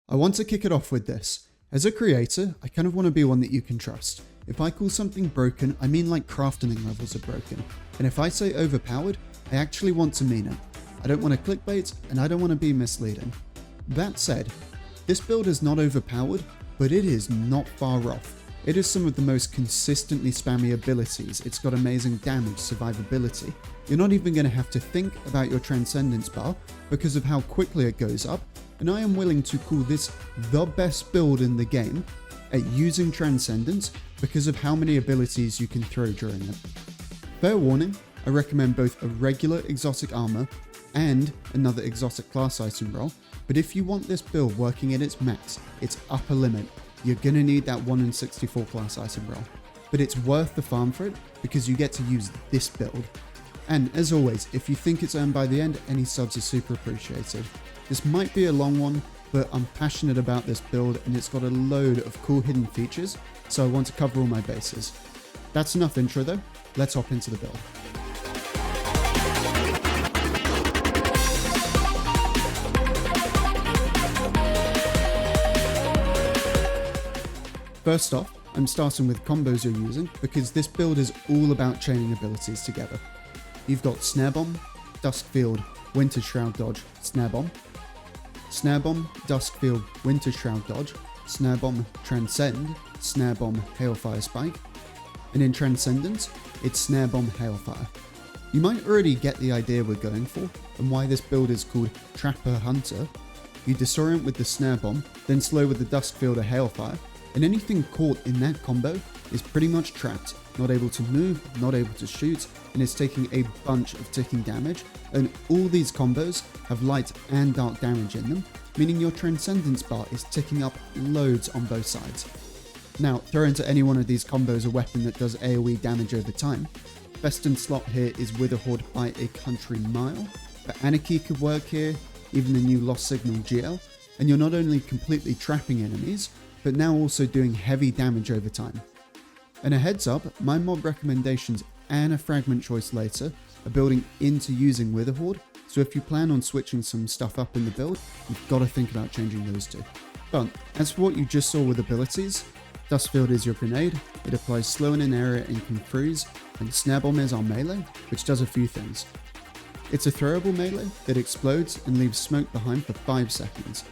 I want to kick it off with this. As a creator, I kind of want to be one that you can trust. If I call something broken, I mean like crafting levels are broken. And if I say overpowered, I actually want to mean it. I don't want to clickbait, and I don't want to be misleading. That said, this build is not overpowered, but it is not far off. It has some of the most consistently spammy abilities. It's got amazing damage, survivability. You're not even going to have to think about your transcendence bar because of how quickly it goes up, and I am willing to call this the best build in the game at using transcendence because of how many abilities you can throw during it. Fair warning, I recommend both a regular exotic armor and another exotic class item roll, but if you want this build working at its max, its upper limit, you're gonna need that 1 in 64 class item roll. But it's worth the farm for it because you get to use this build. And as always, if you think it's earned by the end, any subs are super appreciated. This might be a long one, but I'm passionate about this build and it's got a load of cool hidden features, so I want to cover all my bases. That's enough intro though, let's hop into the build. First off, I'm starting with combos you're using because this build is all about chaining abilities together. You've got Snare Bomb, Duskfield, Winter Shroud Dodge, Snare Bomb, Snare Bomb, Duskfield, Winter Shroud Dodge, Snare Bomb, Transcend, Snare Bomb, Hailfire Spike, and in Transcendence, it's Snare Bomb, Hailfire. You might already get the idea we're going for and why this build is called Trapper Hunter. You disorient with the Snare Bomb, then slow with the Duskfield or Hailfire, and anything caught in that combo is pretty much trapped, not able to move, not able to shoot, and is taking a bunch of ticking damage, and all these combos have light and dark damage in them, meaning your transcendence bar is ticking up loads on both sides. Now, throw into any one of these combos a weapon that does AoE damage over time. Best in slot here is Witherhoard by a country mile, but Anarchy could work here, even the new Lost Signal GL, and you're not only completely trapping enemies, but now also doing heavy damage over time. And a heads up, my mob recommendations and a fragment choice later are building into using Witherhoard, so if you plan on switching some stuff up in the build, you've got to think about changing those two. But as for what you just saw with abilities, Duskfield is your grenade, it applies slow in an area and can freeze, and Snare Bomb is our melee, which does a few things. It's a throwable melee that explodes and leaves smoke behind for 5 seconds.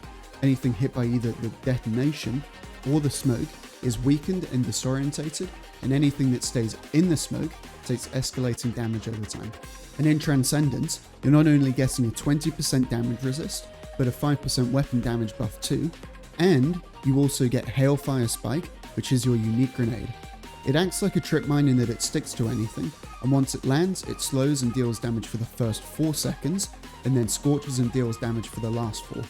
Anything hit by either the detonation or the smoke is weakened and disorientated, and anything that stays in the smoke takes escalating damage over time. And in Transcendence, you're not only getting a 20% damage resist, but a 5% weapon damage buff too, and you also get Hailfire Spike, which is your unique grenade. It acts like a trip mine in that it sticks to anything, and once it lands, it slows and deals damage for the first 4 seconds, and then scorches and deals damage for the last 4.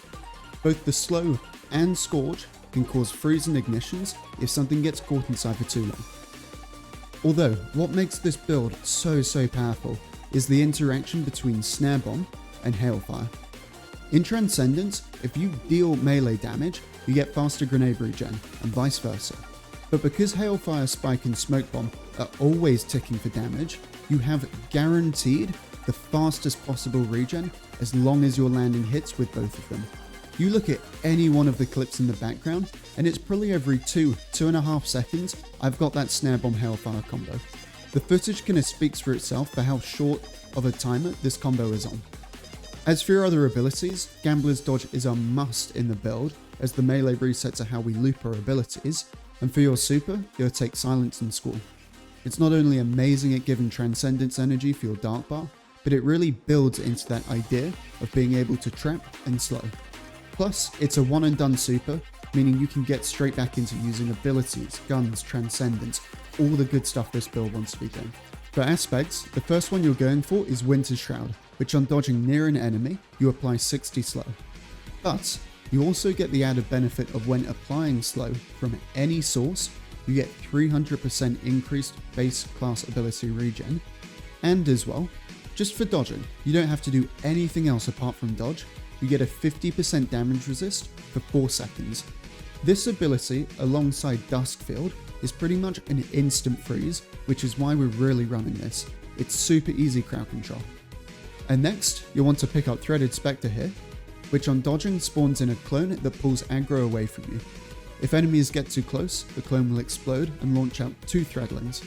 Both the slow and scorch can cause freeze and ignitions if something gets caught inside for too long. Although, what makes this build so powerful is the interaction between Snare Bomb and Hailfire. In Transcendence, if you deal melee damage, you get faster grenade regen, and vice versa. But because Hailfire Spike and Smoke Bomb are always ticking for damage, you have guaranteed the fastest possible regen as long as you're landing hits with both of them. You look at any one of the clips in the background, and it's probably every 2.5 seconds I've got that Snare Bomb Hailfire combo. The footage kind of speaks for itself for how short of a timer this combo is on. As for your other abilities, Gambler's Dodge is a must in the build, as the melee resets are how we loop our abilities, and for your super, you'll take Silence and Squall. It's not only amazing at giving Transcendence energy for your Dark Bar, but it really builds into that idea of being able to trap and slow. Plus, it's a one and done super, meaning you can get straight back into using abilities, guns, transcendence, all the good stuff this build wants to be doing. For aspects, the first one you're going for is Winter Shroud, which on dodging near an enemy, you apply 60 slow. But, you also get the added benefit of when applying slow from any source, you get 300% increased base class ability regen, and as well, just for dodging, you don't have to do anything else apart from dodge, you get a 50% damage resist for 4 seconds. This ability, alongside Duskfield, is pretty much an instant freeze, which is why we're really running this. It's super easy crowd control. And next, you'll want to pick up Threaded Spectre here. which on dodging spawns in a clone that pulls aggro away from you. If enemies get too close, the clone will explode and launch out 2 threadlings.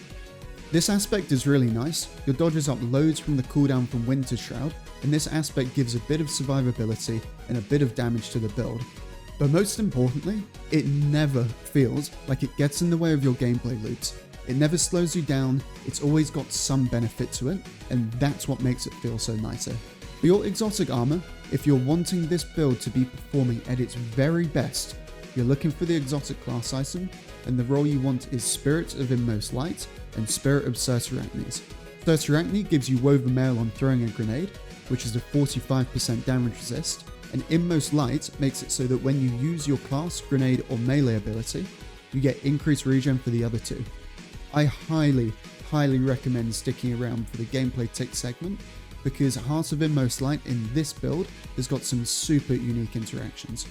This aspect is really nice. Your dodges up loads from the cooldown from Winter Shroud, and this aspect gives a bit of survivability and a bit of damage to the build. But most importantly, it never feels like it gets in the way of your gameplay loops. It never slows you down, it's always got some benefit to it, and that's what makes it feel so nicer. For your exotic armor, if you're wanting this build to be performing at its very best, you're looking for the exotic class item, and the role you want is Spirit of Inmost Light and Spirit of Certarachnes. Certarachne gives you Woven Mail on throwing a grenade, which is a 45% damage resist, and Inmost Light makes it so that when you use your class, grenade or melee ability, you get increased regen for the other 2. I highly recommend sticking around for the gameplay tick segment, because Heart of Inmost Light in this build has got some super unique interactions.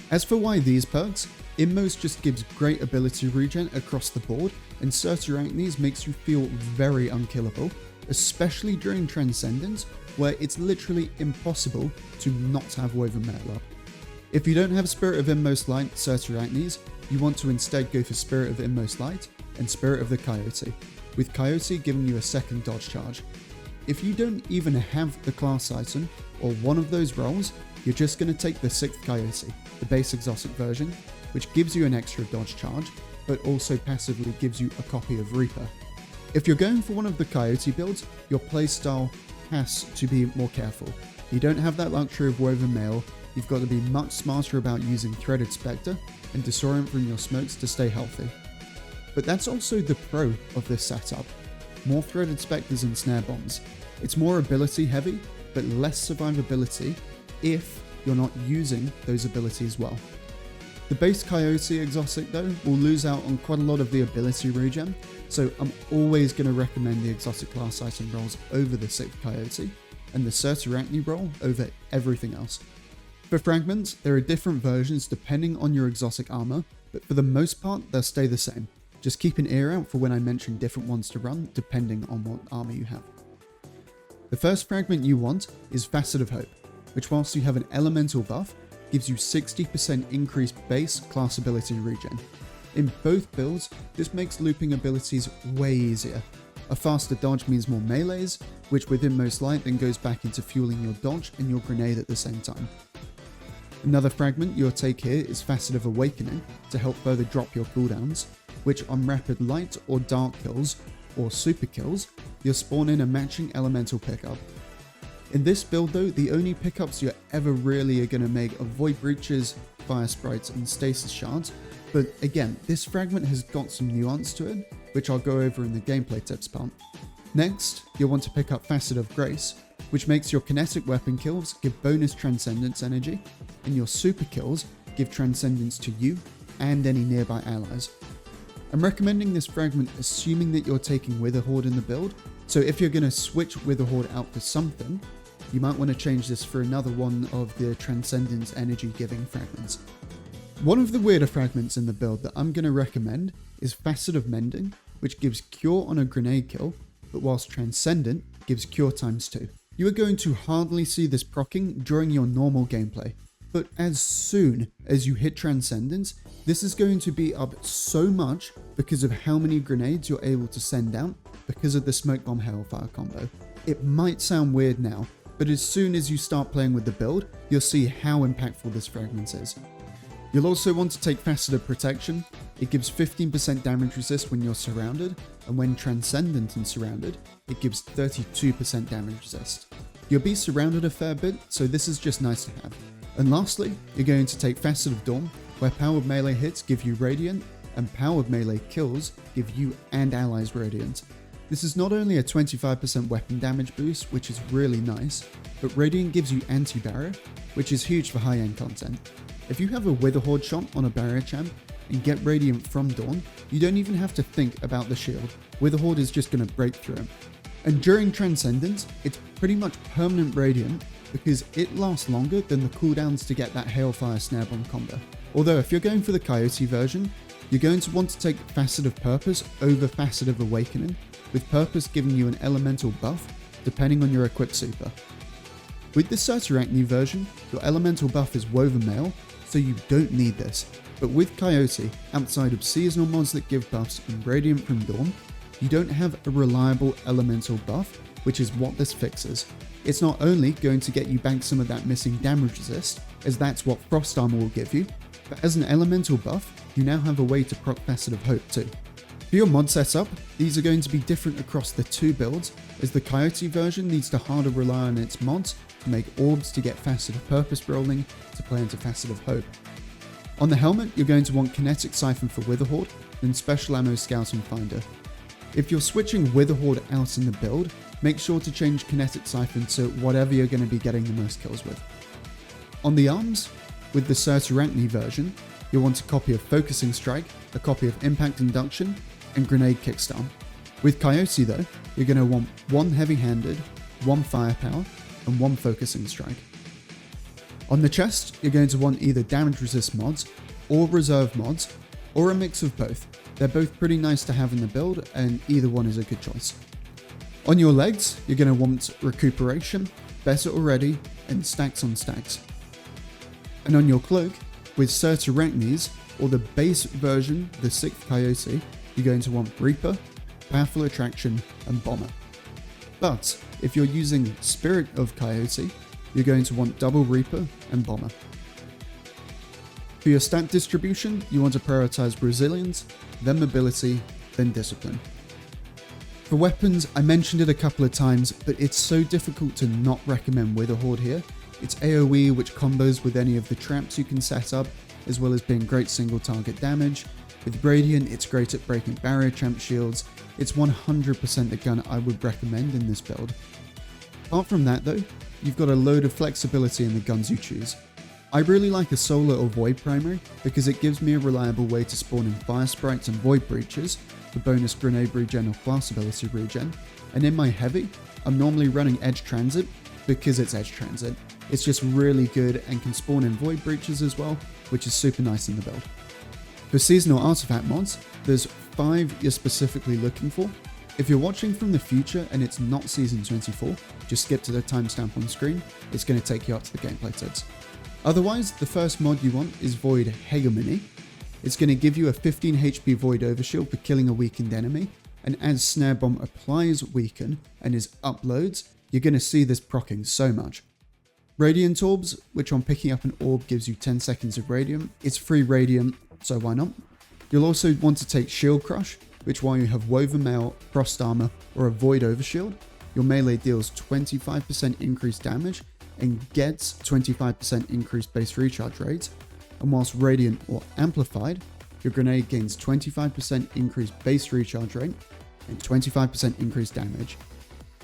As for why these perks, Inmost just gives great ability regen across the board, and Certarachnes makes you feel very unkillable, especially during Transcendence, where it's literally impossible to not have Woven Mail up. If you don't have Spirit of Inmost Light, Certarachnes, you want to instead go for Spirit of Inmost Light and Spirit of the Coyote, with Coyote giving you a second dodge charge. If you don't even have the class item, or one of those roles, you're just going to take the 6th Coyote, the base exotic version, which gives you an extra dodge charge, but also passively gives you a copy of Reaper. If you're going for one of the Coyote builds, your playstyle has to be more careful. You don't have that luxury of Woven Mail, you've got to be much smarter about using Threaded Spectre and Disorient from your smokes to stay healthy. But that's also the pro of this setup. More Threaded Spectres and Snare Bombs. It's more ability heavy, but less survivability if you're not using those abilities well. The base Coyote exotic though will lose out on quite a lot of the ability regen, so I'm always going to recommend the exotic class item rolls over the 6th Coyote, and the Certarachne roll over everything else. For Fragments, there are different versions depending on your exotic armor, but for the most part they'll stay the same. Just keep an ear out for when I mention different ones to run depending on what armor you have. The first fragment you want is Facet of Hope, which whilst you have an elemental buff, gives you 60% increased base class ability regen. In both builds, this makes looping abilities way easier. A faster dodge means more melees, which with Inmost Light then goes back into fueling your dodge and your grenade at the same time. Another fragment you'll take here is Facet of Awakening to help further drop your cooldowns, which on rapid light or dark kills, or super kills, you'll spawn in a matching elemental pickup. In this build though, the only pickups you're ever really going to make are Void Breaches, Fire Sprites and Stasis Shards, but again, this fragment has got some nuance to it, which I'll go over in the gameplay tips part. Next, you'll want to pick up Facet of Grace, which makes your kinetic weapon kills give bonus Transcendence energy, and your super kills give Transcendence to you and any nearby allies. I'm recommending this fragment assuming that you're taking Witherhoard in the build, so if you're going to switch Witherhoard out for something, you might want to change this for another one of the Transcendence energy giving fragments. One of the weirder fragments in the build that I'm going to recommend is Facet of Mending, which gives Cure on a grenade kill, but whilst Transcendent gives Cure ×2. You are going to hardly see this proccing during your normal gameplay, but as soon as you hit Transcendence, this is going to be up so much because of how many grenades you're able to send out because of the Smoke Bomb Hailfire combo. It might sound weird now, but as soon as you start playing with the build, you'll see how impactful this fragment is. You'll also want to take Facet of Protection. It gives 15% damage resist when you're surrounded, and when Transcendent and surrounded, it gives 32% damage resist. You'll be surrounded a fair bit, so this is just nice to have. And lastly, you're going to take Facet of Dawn, where powered melee hits give you Radiant, and powered melee kills give you and allies Radiant. This is not only a 25% weapon damage boost, which is really nice, but Radiant gives you anti-barrier, which is huge for high-end content. If you have a Witherhoard shot on a barrier champ and get Radiant from Dawn, you don't even have to think about the shield. Witherhoard is just going to break through him. And during Transcendence, it's pretty much permanent Radiant because it lasts longer than the cooldowns to get that Hailfire Snare Bomb combo. Although if you're going for the Coyote version, you're going to want to take Facet of Purpose over Facet of Awakening, with Purpose giving you an elemental buff depending on your equipped super. With the Certarachne version, your elemental buff is Woven Mail, so you don't need this. But with Coyote, outside of seasonal mods that give buffs and Radiant from Dawn, you don't have a reliable elemental buff, which is what this fixes. It's not only going to get you back some of that missing damage resist, as that's what Frost Armor will give you, but as an elemental buff, you now have a way to proc Facet of Hope too. For your mod setup, these are going to be different across the two builds, as the Coyote version needs to harder rely on its mods to make orbs to get Facet of Purpose rolling to play into Facet of Hope. On the helmet, you're going to want Kinetic Siphon for Witherhoard, then Special Ammo Scout and Finder. If you're switching Witherhoard out in the build, make sure to change Kinetic Siphon to whatever you're going to be getting the most kills with. On the arms, with the Certarachne version, you'll want a copy of Focusing Strike, a copy of Impact Induction, and Grenade Kickstart. With Coyote though, you're going to want one Heavy-Handed, one Firepower, and one Focusing Strike. On the chest, you're going to want either Damage Resist mods, or Reserve mods, or a mix of both. They're both pretty nice to have in the build, and either one is a good choice. On your legs, you're going to want Recuperation, Better Already, and Stacks on Stacks. And on your cloak, with Certarachnes, or the base version, the 6th Coyote, you're going to want Reaper, Powerful Attraction, and Bomber. But if you're using Spirit of Coyote, you're going to want double Reaper and Bomber. For your stat distribution, you want to prioritize Resilience, then Mobility, then Discipline. For weapons, I mentioned it a couple of times, but it's so difficult to not recommend Witherhoard here. It's AoE which combos with any of the traps you can set up, as well as being great single target damage. With Radiant, it's great at breaking barrier champ shields. It's 100% the gun I would recommend in this build. Apart from that though, you've got a load of flexibility in the guns you choose. I really like a Solar or Void primary because it gives me a reliable way to spawn in Fire Sprites and Void Breaches for bonus grenade regen or class ability regen, and in my heavy, I'm normally running Edge Transit because it's Edge Transit. It's just really good and can spawn in Void Breaches as well, which is super nice in the build. For seasonal artifact mods, there's 5 you're specifically looking for. If you're watching from the future and it's not season 24, just skip to the timestamp on screen, it's going to take you up to the gameplay tips. Otherwise, the first mod you want is Void Hegemony. It's going to give you a 15 HP Void Overshield for killing a weakened enemy, and as Snare Bomb applies Weaken and is uploads, you're going to see this proccing so much. Radiant Orbs, which on picking up an orb gives you 10 seconds of Radiant. It's free Radiant, so why not? You'll also want to take Shield Crush, which while you have Woven Mail, Frost Armor, or a Void Overshield, your melee deals 25% increased damage and gets 25% increased base recharge rate, and whilst Radiant or Amplified, your grenade gains 25% increased base recharge rate and 25% increased damage.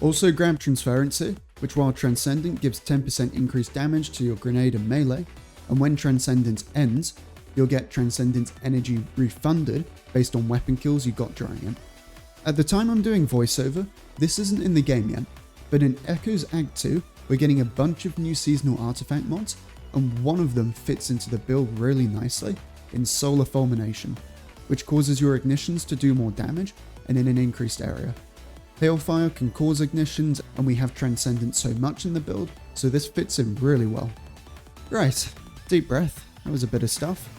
Also grab Transferency, which while Transcendent gives 10% increased damage to your grenade and melee, and when Transcendence ends, you'll get Transcendence energy refunded based on weapon kills you got during it. At the time I'm doing voiceover, this isn't in the game yet, but in Echoes Act 2, we're getting a bunch of new seasonal artifact mods, and one of them fits into the build really nicely in Solar Fulmination, which causes your ignitions to do more damage and in an increased area. Hailfire can cause ignitions, and we have Transcendence so much in the build, so this fits in really well. Right, deep breath, that was a bit of stuff.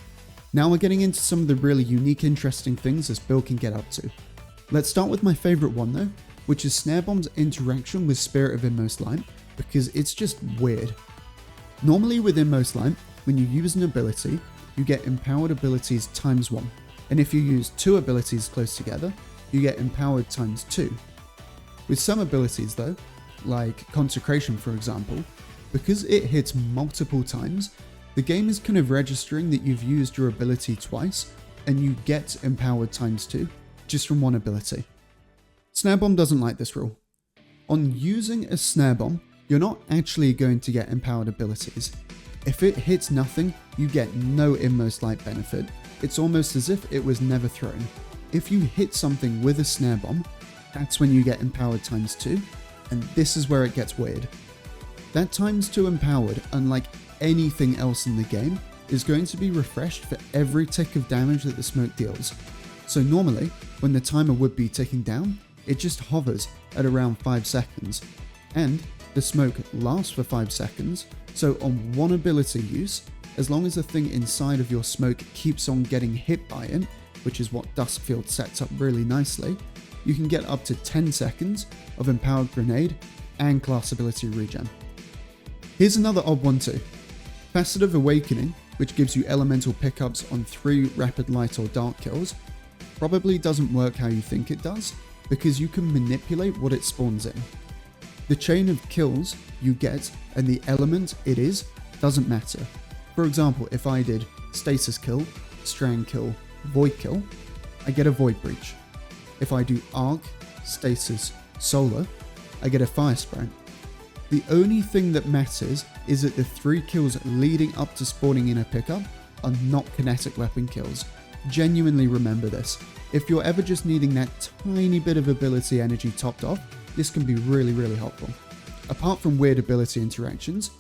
Now we're getting into some of the really unique, interesting things this build can get up to. Let's start with my favourite one though, which is Snare Bomb's interaction with Spirit of Inmost Light, because it's just weird. Normally with Inmost Light, when you use an ability, you get empowered abilities ×1, and if you use 2 abilities close together, you get empowered ×2. With some abilities though, like Consecration for example, because it hits multiple times, the game is kind of registering that you've used your ability twice, and you get empowered ×2 just from one ability. Snare Bomb doesn't like this rule. On using a Snare Bomb, you're not actually going to get empowered abilities. If it hits nothing, you get no Inmost Light benefit. It's almost as if it was never thrown. If you hit something with a Snare Bomb, that's when you get empowered ×2, and this is where it gets weird. That ×2 empowered, unlike anything else in the game, is going to be refreshed for every tick of damage that the smoke deals. So normally, when the timer would be ticking down, it just hovers at around 5 seconds. And The smoke lasts for 5 seconds, so on one ability use, as long as the thing inside of your smoke keeps on getting hit by it, which is what Duskfield sets up really nicely, you can get up to 10 seconds of Empowered Grenade and class ability regen. Here's another odd one too. Facet of Awakening, which gives you elemental pickups on 3 rapid light or dark kills, probably doesn't work how you think it does, because you can manipulate what it spawns in. The chain of kills you get and the element it is doesn't matter. For example, if I did Stasis Kill, Strand Kill, Void Kill, I get a Void Breach. If I do Arc, Stasis, Solar, I get a Fire Sprout. The only thing that matters is that the 3 kills leading up to spawning in a pickup are not kinetic weapon kills. Genuinely remember this. If you're ever just needing that tiny bit of ability energy topped off, this can be really helpful. Apart from weird ability interactions,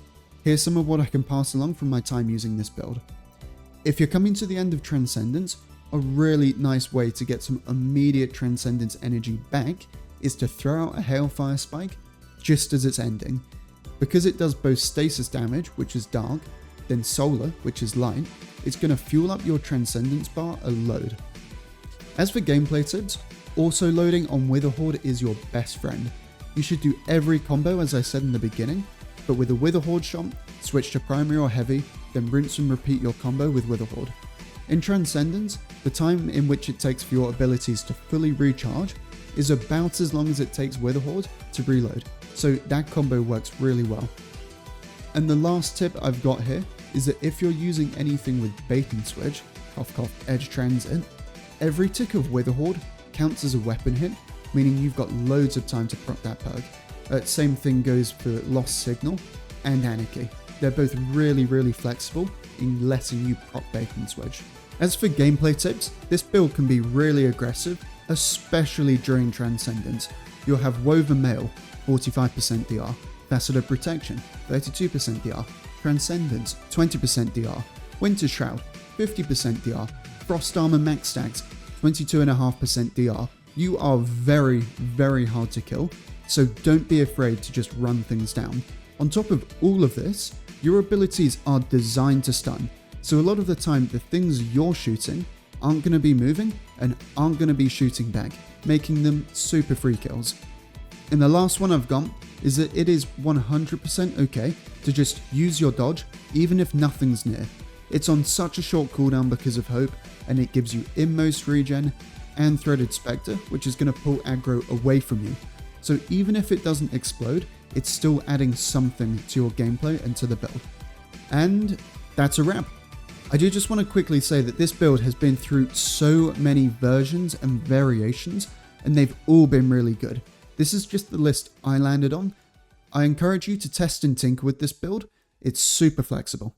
here's some of what I can pass along from my time using this build. If you're coming to the end of Transcendence, a really nice way to get some immediate Transcendence energy back is to throw out a Hailfire Spike just as it's ending. Because it does both stasis damage, which is dark, then solar, which is light, it's going to fuel up your Transcendence bar a load. As for gameplay tips, auto loading on Witherhoard is your best friend. You should do every combo as I said in the beginning, but with a Witherhoard shot, switch to primary or heavy, then rinse and repeat your combo with Witherhoard. In Transcendence, the time in which it takes for your abilities to fully recharge is about as long as it takes Witherhoard to reload, so that combo works really well. And the last tip I've got here is that if you're using anything with bait and switch, cough cough edge transit, every tick of Witherhoard counts as a weapon hit, meaning you've got loads of time to proc that perk. Same thing goes for Lost Signal and Anarchy. They're both really flexible in letting you proc bait and switch. As for gameplay tips, this build can be really aggressive, especially during Transcendence. You'll have Woven Mail, 45% DR, Facet of Protection, 32% DR, Transcendence, 20% DR, Winter Shroud, 50% DR, Frost Armor Max Stacks, 22.5% DR. You are very hard to kill, so don't be afraid to just run things down. On top of all of this, your abilities are designed to stun, so a lot of the time the things you're shooting aren't going to be moving and aren't going to be shooting back, making them super free kills. And the last one I've got is that it is 100% okay to just use your dodge even if nothing's near. It's on such a short cooldown because of Hope, and it gives you inmost regen and Threaded Spectre, which is going to pull aggro away from you. So even if it doesn't explode, it's still adding something to your gameplay and to the build. And that's a wrap. I do just want to quickly say that this build has been through so many versions and variations, and they've all been really good. This is just the list I landed on. I encourage you to test and tinker with this build. It's super flexible.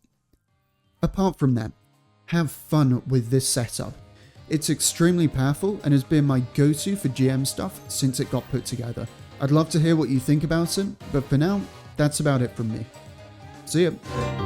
Apart from that, have fun with this setup. It's extremely powerful and has been my go-to for GM stuff since it got put together. I'd love to hear what you think about it, but for now, that's about it from me. See ya!